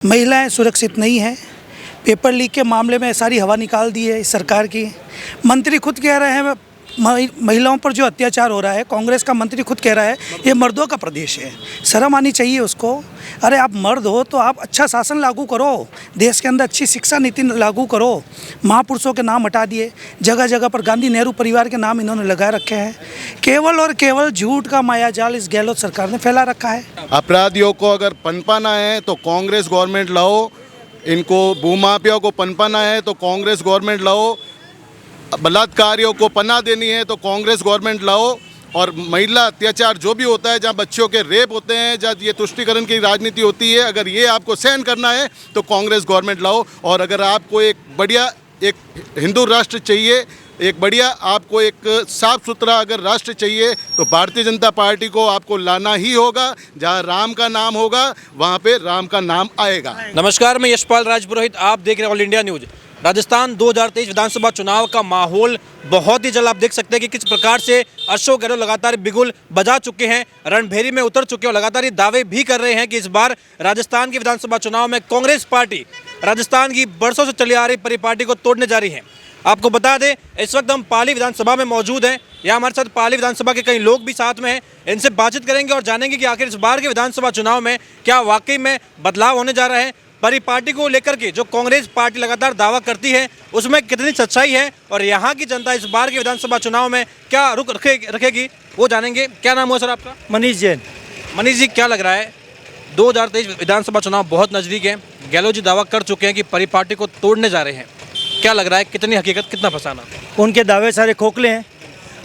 महिलाएं सुरक्षित नहीं हैं। पेपर लीक के मामले में सारी हवा निकाल दी है इस सरकार की। मंत्री खुद कह रहे हैं महिलाओं पर जो अत्याचार हो रहा है, कांग्रेस का मंत्री खुद कह रहा है ये मर्दों का प्रदेश है। शर्म आनी चाहिए उसको। अरे आप मर्द हो तो आप अच्छा शासन लागू करो, देश के अंदर अच्छी शिक्षा नीति लागू करो। महापुरुषों के नाम हटा दिए, जगह जगह पर गांधी नेहरू परिवार के नाम इन्होंने लगा रखे हैं। केवल और केवल झूठ का मायाजाल इस गहलोत सरकार ने फैला रखा है। अपराधियों को अगर पनपाना है तो कांग्रेस गवर्नमेंट लाओ, इनको भूमाफिया को पनपाना है तो कांग्रेस गवर्नमेंट लाओ, बलात्कारियों को पनाह देनी है तो कांग्रेस गवर्नमेंट लाओ, और महिला अत्याचार जो भी होता है, जहाँ बच्चों के रेप होते हैं, जहाँ ये तुष्टीकरण की राजनीति होती है, अगर ये आपको सहन करना है तो कांग्रेस गवर्नमेंट लाओ। और अगर आपको एक बढ़िया एक हिंदू राष्ट्र चाहिए, एक बढ़िया आपको एक साफ सुथरा अगर राष्ट्र चाहिए तो भारतीय जनता पार्टी को आपको लाना ही होगा। जहाँ राम का नाम होगा वहाँ पे राम का नाम आएगा। नमस्कार, मैं यशपाल राजपुरोहित, आप देख रहे हैं ऑल इंडिया न्यूज। राजस्थान 2023 विधानसभा चुनाव का माहौल बहुत ही जल्द आप देख सकते हैं कि किस प्रकार से अशोक गहलोत लगातार बिगुल बजा चुके हैं, रणभेरी में उतर चुके हैं और लगातार ये दावे भी कर रहे हैं कि इस बार राजस्थान के विधानसभा चुनाव में कांग्रेस पार्टी राजस्थान की बरसों से चली आ रही परिपाटी को तोड़ने जा रही है। आपको बता दें, इस वक्त हम पाली विधानसभा में मौजूद हैं। यहाँ हमारे साथ पाली विधानसभा के कई लोग भी साथ में हैं। इनसे बातचीत करेंगे और जानेंगे कि आखिर इस बार के विधानसभा चुनाव में क्या वाकई में बदलाव होने जा रहा है। परिपाटी को लेकर के जो कांग्रेस पार्टी लगातार दावा करती है उसमें कितनी सच्चाई है और यहाँ की जनता इस बार के विधानसभा चुनाव में क्या रुख रखेगी, वो जानेंगे। क्या नाम हुआ सर आपका? मनीष जैन। मनीष जी, क्या लग रहा है 2023 विधानसभा चुनाव बहुत नज़दीक है, गहलोत जी दावा कर चुके हैं कि परिपाटी को तोड़ने जा रहे हैं। क्या लग रहा है, कितनी हकीकत, कितना फसाना? उनके दावे सारे खोखले हैं।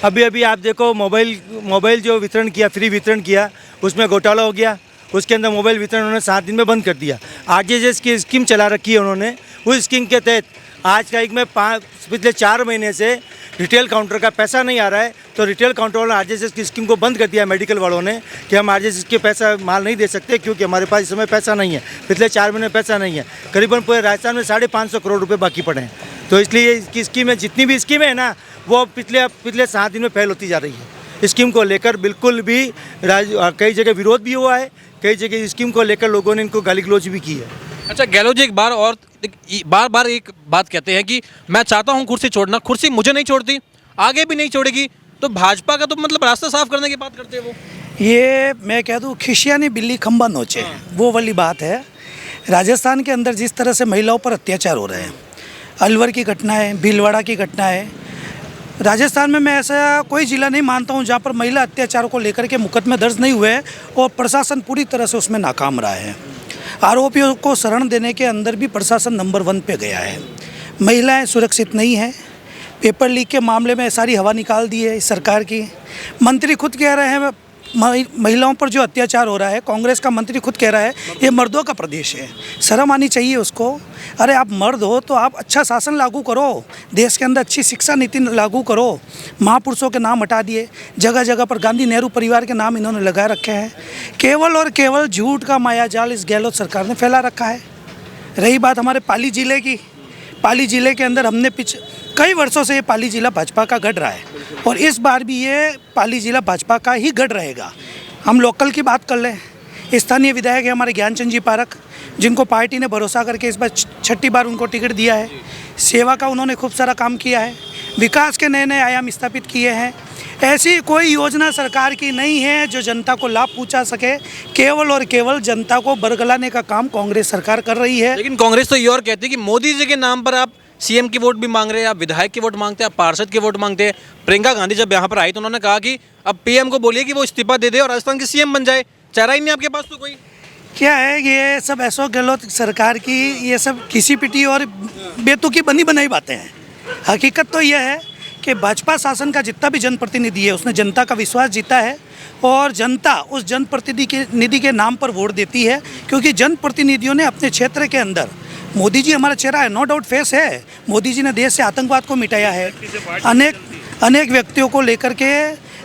अभी आप देखो, मोबाइल जो वितरण किया, फ्री वितरण किया, उसमें घोटाला हो गया। उसके अंदर मोबाइल वितरण उन्होंने 7 दिन में बंद कर दिया। आरजेएस की स्कीम चला रखी है उन्होंने, उस स्कीम के तहत आज का एक में पिछले 4 महीने से रिटेल काउंटर का पैसा नहीं आ रहा है, तो रिटेल काउंटर वालों ने आरजेएस की स्कीम को बंद कर दिया। मेडिकल वालों ने कि हम आरजेएस के पैसा माल नहीं दे सकते क्योंकि हमारे पास इस समय पैसा नहीं है, पिछले 4 महीने पैसा नहीं है। करीबन पूरे राजस्थान में 550 करोड़ रुपये बाकी पड़े हैं। तो इसलिए इसकी स्कीमें, जितनी भी स्कीमें है ना, वो पिछले 7 दिन में फैल होती जा रही है। स्कीम को लेकर बिल्कुल भी कई जगह विरोध भी हुआ है, कई जगह स्कीम को लेकर लोगों ने इनको गाली गलौज भी की है। अच्छा, गहलोत जी एक बार एक बात कहते हैं कि मैं चाहता हूं कुर्सी छोड़ना, कुर्सी मुझे नहीं छोड़ती, आगे भी नहीं छोड़ेगी, तो भाजपा का तो मतलब रास्ता साफ करने की बात करते हैं वो। ये मैं कह दूँ खिसियानी बिल्ली खंबा नोचे, वो वाली बात है। राजस्थान के अंदर जिस तरह से महिलाओं पर अत्याचार हो रहे हैं, अलवर की घटना है, भीलवाड़ा की घटना है, राजस्थान में मैं ऐसा कोई ज़िला नहीं मानता हूं जहां पर महिला अत्याचारों को लेकर के मुकदमे दर्ज नहीं हुए और प्रशासन पूरी तरह से उसमें नाकाम रहा है। आरोपियों को शरण देने के अंदर भी प्रशासन नंबर 1 पे गया है। महिलाएं सुरक्षित नहीं हैं। पेपर लीक के मामले में सारी हवा निकाल दी है इस सरकार की। मंत्री खुद कह रहे हैं महिलाओं पर जो अत्याचार हो रहा है, कांग्रेस का मंत्री खुद कह रहा है ये मर्दों का प्रदेश है। शर्म आनी चाहिए उसको। अरे आप मर्द हो तो आप अच्छा शासन लागू करो, देश के अंदर अच्छी शिक्षा नीति लागू करो। महापुरुषों के नाम हटा दिए, जगह जगह पर गांधी नेहरू परिवार के नाम इन्होंने लगा रखे हैं। केवल और केवल झूठ का मायाजाल इस गहलोत सरकार ने फैला रखा है। रही बात हमारे पाली ज़िले की, पाली ज़िले के अंदर हमने कई वर्षों से ये पाली ज़िला भाजपा का गढ़ रहा है और इस बार भी ये पाली ज़िला भाजपा का ही गढ़ रहेगा। हम लोकल की बात कर लें, स्थानीय विधायक है हमारे ज्ञानचंद जी पारक, जिनको पार्टी ने भरोसा करके इस बार 6ठी बार उनको टिकट दिया है। सेवा का उन्होंने खूब सारा काम किया है, विकास के नए नए आयाम स्थापित किए हैं। ऐसी कोई योजना सरकार की नहीं है जो जनता को लाभ पहुंचा सके। केवल और केवल जनता को बरगलाने का काम कांग्रेस सरकार कर रही है। लेकिन कांग्रेस तो ये और कहती है कि मोदी जी के नाम पर आप सीएम की वोट भी मांग रहे हैं, आप विधायक की वोट मांगते हैं, आप पार्षद की वोट मांगते हैं। प्रियंका गांधी जब यहाँ पर आई तो उन्होंने कहा कि अब पीएम को बोलिए कि वो इस्तीफा दे दे और राजस्थान की सीएम बन जाए। चेहरा ही नहीं आपके पास तो कोई। क्या है ये सब अशोक गहलोत सरकार की ये सब किसी पिटी और बेतुकी बनी बनाई बातें हैं। हकीकत तो यह है कि भाजपा शासन का जितना भी जनप्रतिनिधि है उसने जनता का विश्वास जीता है और जनता उस जनप्रतिनिधि के नाम पर वोट देती है, क्योंकि जनप्रतिनिधियों ने अपने क्षेत्र के अंदर, मोदी जी हमारा चेहरा है, नो डाउट फेस है। मोदी जी ने देश से आतंकवाद को मिटाया है, अनेक व्यक्तियों को लेकर के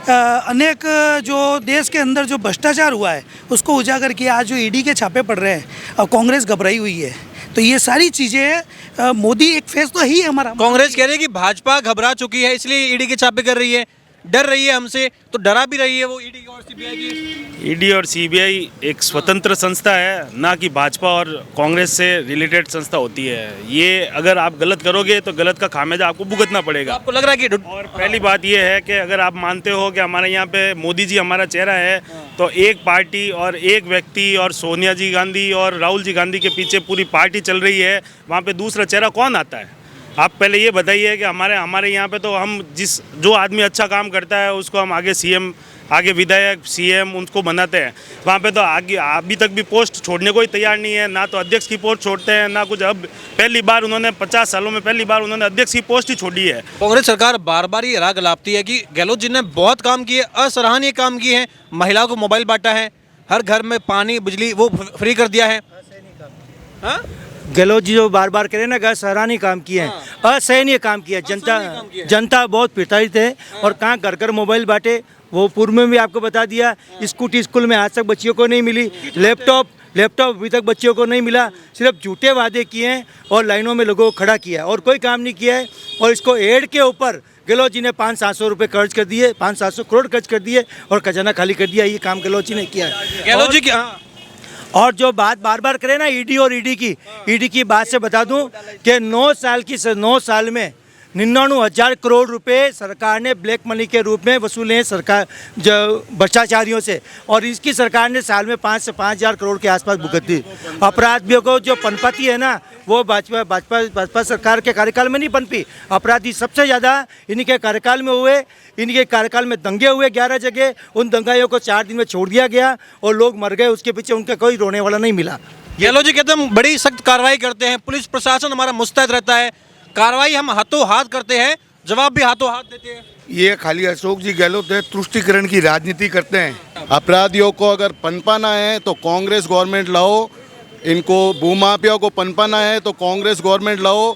अनेक जो देश के अंदर जो भ्रष्टाचार हुआ है उसको उजागर किया। आज जो ईडी के छापे पड़ रहे हैं और कांग्रेस घबराई हुई है, तो ये सारी चीज़ें मोदी एक फेस तो ही है हमारा। कांग्रेस कह रही है कि भाजपा घबरा चुकी है इसलिए ईडी के छापे कर रही है। डर रही है हमसे, तो डरा भी रही है वो ईडी और सीबीआई की। ईडी और सीबीआई एक स्वतंत्र संस्था है, ना कि भाजपा और कांग्रेस से रिलेटेड संस्था होती है। ये अगर आप गलत करोगे तो गलत का खामियाजा आपको भुगतना पड़ेगा। आपको लग रहा है कि और पहली बात ये है कि अगर आप मानते हो कि हमारे यहाँ पे मोदी जी हमारा चेहरा है, तो एक पार्टी और एक व्यक्ति और सोनिया जी गांधी और राहुल जी गांधी के पीछे पूरी पार्टी चल रही है, वहाँ पे दूसरा चेहरा कौन आता है? आप पहले ये बताइए कि हमारे यहाँ पे तो हम जो आदमी अच्छा काम करता है उसको हम आगे सीएम, आगे विधायक, सीएम उनको बनाते हैं। वहाँ पे तो आगे अभी तक भी पोस्ट छोड़ने को ही तैयार नहीं है, ना तो अध्यक्ष की पोस्ट छोड़ते हैं ना कुछ। अब पहली बार उन्होंने 50 सालों में पहली बार उन्होंने अध्यक्ष की पोस्ट ही छोड़ी है। कांग्रेस सरकार बार बार ये राग लापती है कि गहलोत जी ने बहुत काम किए, असराहनीय काम किए हैं। महिलाओं को मोबाइल बांटा है, हर घर में पानी बिजली वो फ्री कर दिया है। हाँ? गहलोत जी जो बार बार कह रहे ना सराहनीय काम किए हैं, असहनीय काम किया। जनता बहुत प्रताड़ित है और कहाँ घर घर मोबाइल बांटे, वो पूर्व में भी आपको बता दिया। स्कूटी स्कूल में आज तक बच्चियों को नहीं मिली, लैपटॉप अभी तक बच्चियों को नहीं मिला। सिर्फ झूठे वादे किए हैं और लाइनों में लोगों को खड़ा किया और कोई काम नहीं किया है। और इसको एड के ऊपर गहलोत जी ने 500-700 रुपये खर्च कर दिए, 500-700 करोड़ खर्च कर दिए और खजाना खाली कर दिया। ये काम गहलोत जी ने किया है। गहलोत जी की और जो बात बार बार करे ना ईडी की बात से बता दूं कि 9 साल में 99,000 करोड़ रुपए सरकार ने ब्लैक मनी के रूप में वसूले हैं सरकार जो भ्रष्टाचारियों से, और इसकी सरकार ने साल में 5 से 5,000 करोड़ के आसपास भुगत दी। अपराधियों को जो पनपती है ना वो भाजपा सरकार के कार्यकाल में नहीं पनपी। अपराधी सबसे ज़्यादा इन्हीं के कार्यकाल में हुए। इनके कार्यकाल में दंगे हुए 11 जगह, उन दंगाइयों को 4 दिन में छोड़ दिया गया और लोग मर गए। उसके पीछे उनका कोई रोने वाला नहीं मिला। गहलोत जी कहते हैं हम बड़ी सख्त कार्रवाई करते हैं, पुलिस प्रशासन हमारा मुस्तैद रहता है, कार्रवाई हम हाथों हाथ करते हैं, जवाब भी हाथों हाथ देते हैं। ये खाली अशोक जी गहलोत है, तुष्टिकरण की राजनीति करते हैं। अपराधियों को अगर पनपाना है तो कांग्रेस गवर्नमेंट लाओ, इनको भूमाफिया को पनपाना है तो कांग्रेस गवर्नमेंट लाओ,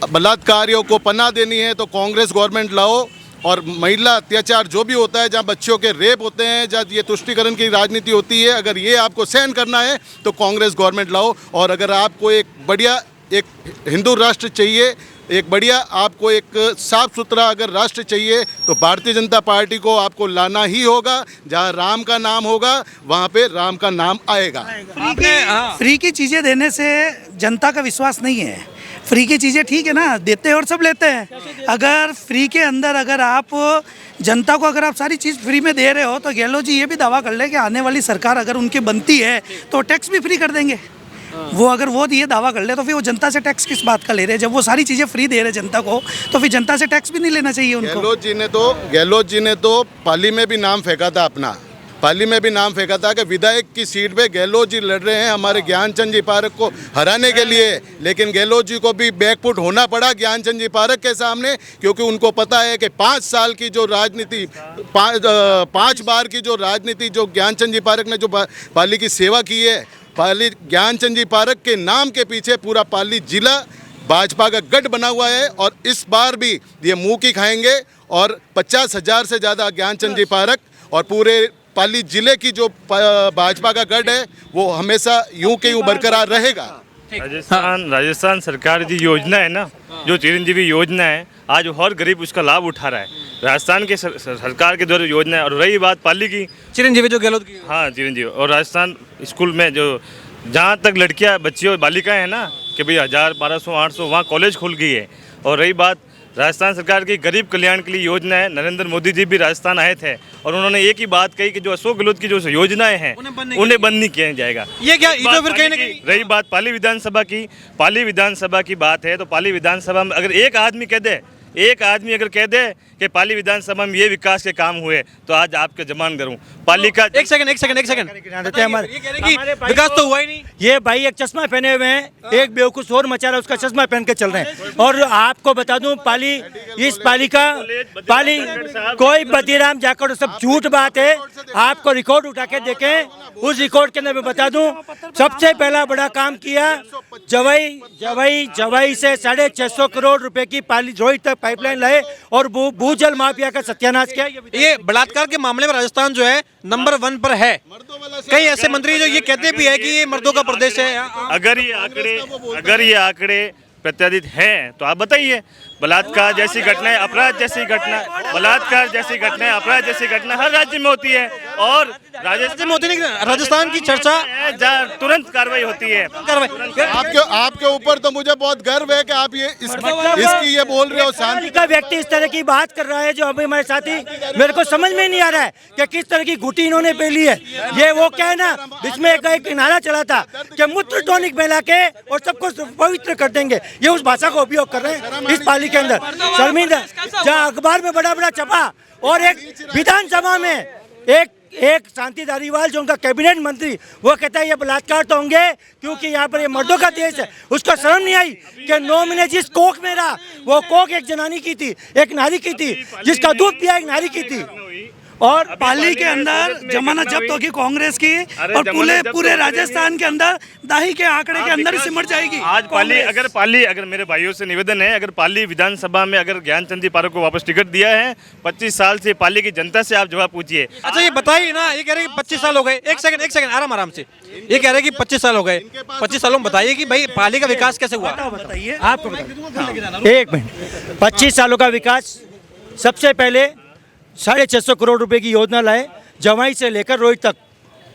बलात्कारियों को पनाह देनी है तो कांग्रेस गवर्नमेंट लाओ, और महिला अत्याचार जो भी होता है, जहाँ बच्चों के रेप होते हैं, जहाँ ये तुष्टिकरण की राजनीति होती है, अगर ये आपको सहन करना है तो कांग्रेस गवर्नमेंट लाओ। और अगर आपको एक बढ़िया एक हिंदू राष्ट्र चाहिए, एक बढ़िया आपको एक साफ सुथरा अगर राष्ट्र चाहिए तो भारतीय जनता पार्टी को आपको लाना ही होगा। जहाँ राम का नाम होगा वहाँ पे राम का नाम आएगा। फ्री की चीज़ें देने से जनता का विश्वास नहीं है। फ्री की चीज़ें ठीक है ना, देते हैं और सब लेते हैं। अगर फ्री के अंदर अगर आप जनता को अगर आप सारी चीज़ फ्री में दे रहे हो तो गहलोत जी ये भी दावा कर ले कि आने वाली सरकार अगर उनकी बनती है तो टैक्स भी फ्री कर देंगे। वो अगर वो ये दावा कर ले तो फिर वो जनता से टैक्स किस बात का ले रहे हैं? जब वो सारी चीज़ें फ्री दे रहे जनता को तो फिर जनता से टैक्स भी नहीं लेना चाहिए उनको। गहलोत जी ने तो पाली में भी नाम फेंका था अपना, पाली में भी नाम फेंका था कि विधायक की सीट पे गहलोत जी लड़ रहे हैं हमारे ज्ञानचंद जी पारक को हराने के लिए। लेकिन गहलोत जी को भी बैकफुट होना पड़ा ज्ञानचंद जी पारक के सामने, क्योंकि उनको पता है कि 5 साल की जो राजनीति, 5 बार की जो राजनीति जो ज्ञानचंद जी पारक ने जो पाली की सेवा की है, पाली ज्ञानचंद जी पारक के नाम के पीछे पूरा पाली जिला भाजपा का गढ़ बना हुआ है। और इस बार भी ये मुँह की खाएंगे और 50,000 से ज़्यादा ज्ञानचंद जी पारक और पूरे पाली जिले की जो भाजपा का गढ़ है वो हमेशा यूं के यूं बरकरार रहेगा। राजस्थान सरकार की योजना है ना, जो चिरंजीवी योजना है, आज हर गरीब उसका लाभ उठा रहा है। राजस्थान के सरकार के द्वारा योजना है। और रही बात पाली की, चिरंजीवी जो गहलोत की, हाँ चिरंजीवी, और राजस्थान स्कूल में जो जहाँ तक लड़कियाँ बच्चियों बालिकाएँ हैं ना कि भाई 1000, 1200, 800 वहाँ कॉलेज खुल गई है। और रही बात राजस्थान सरकार की गरीब कल्याण के लिए योजना है, नरेंद्र मोदी जी भी राजस्थान आए थे और उन्होंने एक ही बात कही कि जो अशोक गहलोत की जो योजनाएं हैं उन्हें बंद नहीं किया जाएगा। ये क्या ये तो फिर कहीं ना कहीं रही बात पाली विधानसभा की बात है, तो पाली विधानसभा में अगर एक आदमी अगर कह दे कि पाली विधानसभा में ये विकास के काम हुए तो आज आपके जमान करूं पाली का। एक सेकंड विकास तो हुआ ही नहीं। ये भाई एक चश्मा पहने हुए हैं, एक बेवकूफ और मचा रहा है, उसका चश्मा पहन के चल रहे हैं। और आपको बता दूं पाली कोई बदीराम जाकर सब झूठ बात है। आपको रिकॉर्ड उठा के देखें, उस रिकॉर्ड के अंदर मैं बता दूं सबसे पहला बड़ा काम किया जवाई से 650 करोड़ रुपए की पाली रोहित तक पाइपलाइन लाए और भूजल माफिया का सत्यानाश किया। ये बलात्कार के मामले में राजस्थान जो है नंबर 1 पर है। कई ऐसे मंत्री जो ये कहते भी है कि ये मर्दों का प्रदेश है। अगर ये आंकड़े प्रत्याशित हैं तो आप बताइए। बलात्कार जैसी घटनाएं, अपराध जैसी घटना, बलात्कार जैसी घटनाएं, अपराध जैसी घटना हर राज्य में होती है और राजस्थान की चर्चा जहाँ तुरंत कार्रवाई होती है। आपके ऊपर तो मुझे बहुत गर्व है कि आप ये इसकी ये बोल रहे हो। शांति का व्यक्ति इस तरह की बात कर रहा है जो अभी हमारे साथी, मेरे को समझ में नहीं आ रहा है कि किस तरह की घुटी इन्होंने पहली है। ये वो क्या है ना, बीच में एक नारा चला था कि मूत्र टॉनिक मिला के और सबको पवित्र कर देंगे, ये उस भाषा का उपयोग कर रहे हैं इस पाली के अंदर। शर्मिंदा, जहाँ अखबार में बड़ा बड़ा छपा और एक विधानसभा में एक शांति धारीवाल जो उनका कैबिनेट मंत्री, वो कहता है ये बलात्कार तो होंगे क्योंकि यहाँ पर ये मर्दों का देश है। उसको शर्म नहीं आई कि 9 महीने जिस कोख में रहा, वो कोख एक जनानी की थी, एक नारी की थी, जिसका दूध पिया एक नारी की थी। और पाली के अंदर जमानत जब्त होगी कांग्रेस की और पूरे राजस्थान के अंदर दाही के आंकड़े के अंदर सिमट जाएगी आज पाली अगर मेरे भाइयों से निवेदन है, अगर पाली विधानसभा में अगर ज्ञानचंद जी पारक को वापस टिकट दिया है, 25 साल से पाली की जनता से आप जवाब पूछिए। अच्छा ये बताइए ना, ये कह रहे हैं कि 25 साल हो गए। एक सेकंड आराम से। ये कह रहे हैं कि 25 साल हो गए। 25 सालों में बताइए कि भाई पाली का विकास कैसे हुआ? बताइए आपको एक मिनट। 25 सालों का विकास, सबसे पहले 650 करोड़ रुपए की योजना लाए, जवाई से लेकर रोहित तक।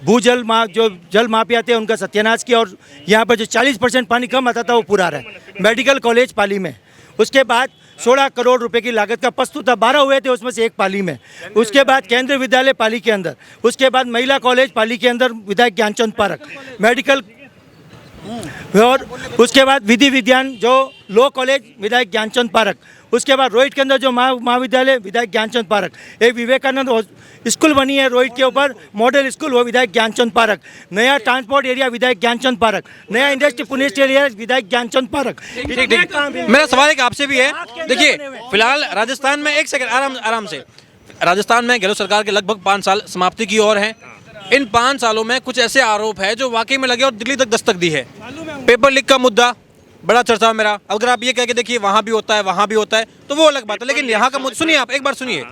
भूजल जो जल माफिया थे उनका सत्यानाश किया और यहाँ पर जो 40% पानी कम आता था वो पूरा रहा है। मेडिकल कॉलेज पाली में, उसके बाद 16 करोड़ रुपए की लागत का प्रस्तुत था, 12 हुए थे उसमें से एक पाली में। उसके बाद केंद्रीय विद्यालय पाली के अंदर, उसके बाद महिला कॉलेज पाली के अंदर विधायक ज्ञानचंद पारक, मेडिकल, और उसके बाद विधि विज्ञान जो लॉ कॉलेज विधायक ज्ञानचंद पारक, उसके बाद रोहित के अंदर जो महाविद्यालय विधायक ज्ञानचंद पारक, एक विवेकानंद स्कूल बनी है रोहित के ऊपर मॉडल स्कूल, वो विधायक ज्ञानचंद पारक, नया ट्रांसपोर्ट एरिया विधायक ज्ञानचंद पारक, नया इंडस्ट्री पुलिस एरिया विधायक ज्ञानचंद पारक। मेरा सवाल एक आपसे भी है, देखिए फिलहाल राजस्थान में, एक सेकंड आराम से, राजस्थान में गहलोत सरकार के लगभग 5 साल समाप्ति की ओर हैं। इन 5 सालों में कुछ ऐसे आरोप है जो वाकई में लगे और दिल्ली तक दस्तक दी है। पेपर लीक का मुद्दा बड़ा चर्चा है मेरा। अगर आप ये कह के देखिए वहाँ भी होता है वहाँ भी होता है तो वो अलग बात है, लेकिन यहाँ का मुद्दा सुनिए, आप एक बार सुनिए।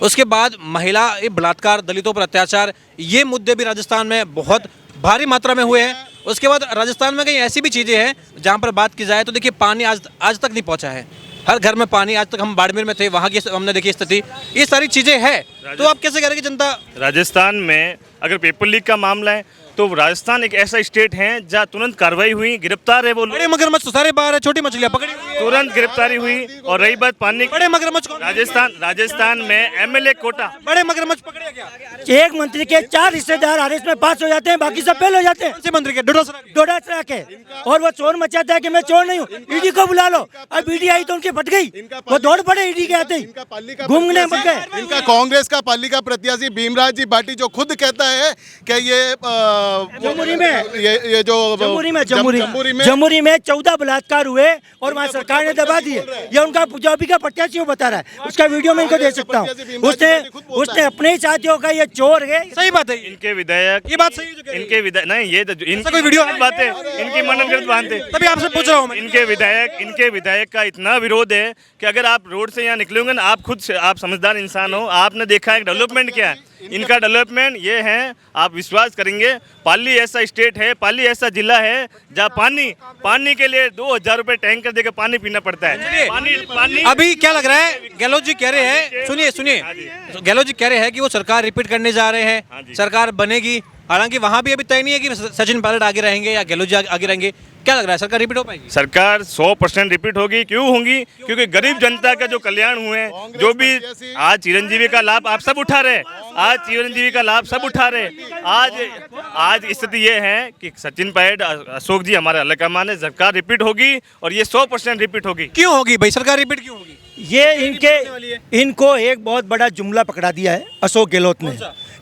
उसके बाद महिला बलात्कार, दलितों पर अत्याचार, ये मुद्दे भी राजस्थान में बहुत भारी मात्रा में हुए हैं। उसके बाद राजस्थान में कई ऐसी भी चीज़ें हैं जहाँ पर बात की जाए तो देखिए पानी आज तक नहीं पहुँचा है, हर घर में पानी। आज तक हम बाड़मेर में थे, वहाँ की हमने देखी स्थिति, ये सारी चीज़ें हैं। तो आप कैसे कह रहे हैं कि जनता, राजस्थान में अगर पेपर लीक का मामला है तो राजस्थान एक ऐसा स्टेट है जहाँ तुरंत कार्रवाई हुई, गिरफ्तार है वो लोग। बड़े मगरमच्छ तो सारे बाहर है, छोटी मछलियाँ पकड़ी हुई है, तुरंत गिरफ्तारी हुई। और रही बात पानी, बड़े मगरमच्छ कौन? राजस्थान में एमएलए कोटा, बड़े मगरमच्छ पकड़े क्या? एक मंत्री के 4 रिश्तेदार आरएस में पास हो जाते हैं, बाकी सब फेल हो जाते हैं। कौन से मंत्री के? डोडासरा के। और वो चोर मचाता है कि मैं चोर नहीं हूँ, ईडी को बुला लो। अब ईडी आई तो उनकी फट गई, वो दौड़ पड़े ईडी के आते ही, घूमने मत गए। इनका कांग्रेस का पाली का प्रत्याशी भीमराज जी भाटी जो खुद कहता है कि ये जमुरी में ये जो जमुरी में 14 बलात्कार हुए और वहाँ सरकार ने दबा दिए। ये उनका पंजाबी का प्रत्याशी वो बता रहा है, उसका वीडियो मैं इनको दे सकता हूँ। उसने अपने ही साथियों का ये चोर है। सही बात है, इनके विधायक, ये बात सही है जो कह रहे हैं। इनके विधायक नहीं, ये तो इनका कोई वीडियो बात है, इनकी मननगढ़ंत बात है। तभी आपसे पूछ रहा हूँ मैं। इनके विधायक का इतना विरोध है कि अगर आप रोड से यहाँ निकलोगे ना, आप समझदार इंसान हो, आपने देखा है डेवलपमेंट क्या है। इनका डेवलपमेंट ये है, आप विश्वास करेंगे, पाली ऐसा स्टेट है, पाली ऐसा जिला है जहाँ पानी के लिए 2000 रुपए टैंकर देकर पानी पीना पड़ता है। पानी अभी क्या लग रहा है, गहलोत जी कह रहे हैं, सुनिए, गहलोत जी कह रहे हैं कि वो सरकार रिपीट करने जा रहे हैं, सरकार बनेगी। हालांकि वहाँ भी अभी तय नहीं है कि सचिन पायलट आगे रहेंगे या गहलोत जी आगे रहेंगे। क्या लग रहा है, सरकार रिपीट हो पाएगी? सरकार 100% रिपीट होगी। क्यों होगी? क्योंकि गरीब जनता का जो कल्याण हुए हैं, जो भी आज चिरंजीवी का लाभ आप सब उठा रहे, आज चिरंजीवी का लाभ सब उठा रहे। आज स्थिति ये है कि सचिन पायलट, अशोक जी हमारे अलकामान है, सरकार रिपीट होगी और ये 100% रिपीट होगी। क्यों होगी भाई, सरकार रिपीट क्यों होगी? ये इनको एक बहुत बड़ा जुमला पकड़ा दिया है अशोक गहलोत ने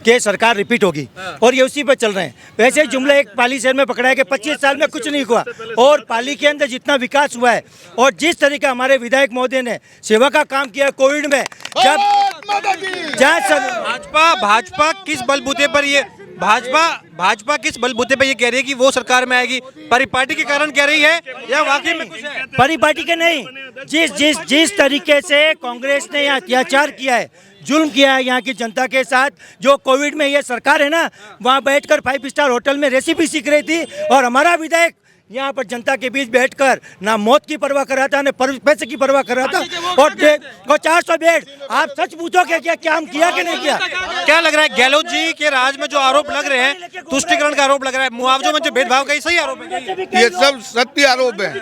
कि सरकार रिपीट होगी, और ये उसी पर चल रहे हैं। वैसे जुमला एक पाली शहर में पकड़ा है कि 25 साल में कुछ नहीं हुआ, और पाली के अंदर जितना विकास हुआ है और जिस तरीके हमारे विधायक महोदय ने सेवा का काम किया कोविड में, भाजपा किस बलबूते पर ये भाजपा किस बलबूते पे ये कह रही है कि वो सरकार में आएगी? परिपाटी के कारण कह रही है या वाकई में कुछ है? परिपाटी के नहीं, जिस तरीके से कांग्रेस ने यहाँ अत्याचार किया है, जुल्म किया है यहाँ की जनता के साथ, जो कोविड में ये सरकार है ना, वहाँ बैठकर 5 स्टार होटल में रेसिपी सीख रही थी, और हमारा विधायक यहाँ पर जनता के बीच बैठकर ना मौत की परवाह कर रहा था ना पैसे की परवाह कर रहा था। और 400 बेड, आप सच पूछो क्या काम किया कि नहीं किया? क्या लग रहा है गहलोत जी के राज में जो आरोप लग रहे हैं, तुष्टिकरण का आरोप लग रहा है, मुआवजों में जो भेदभाव का, ये सही आरोप है? ये सब सत्य आरोप है।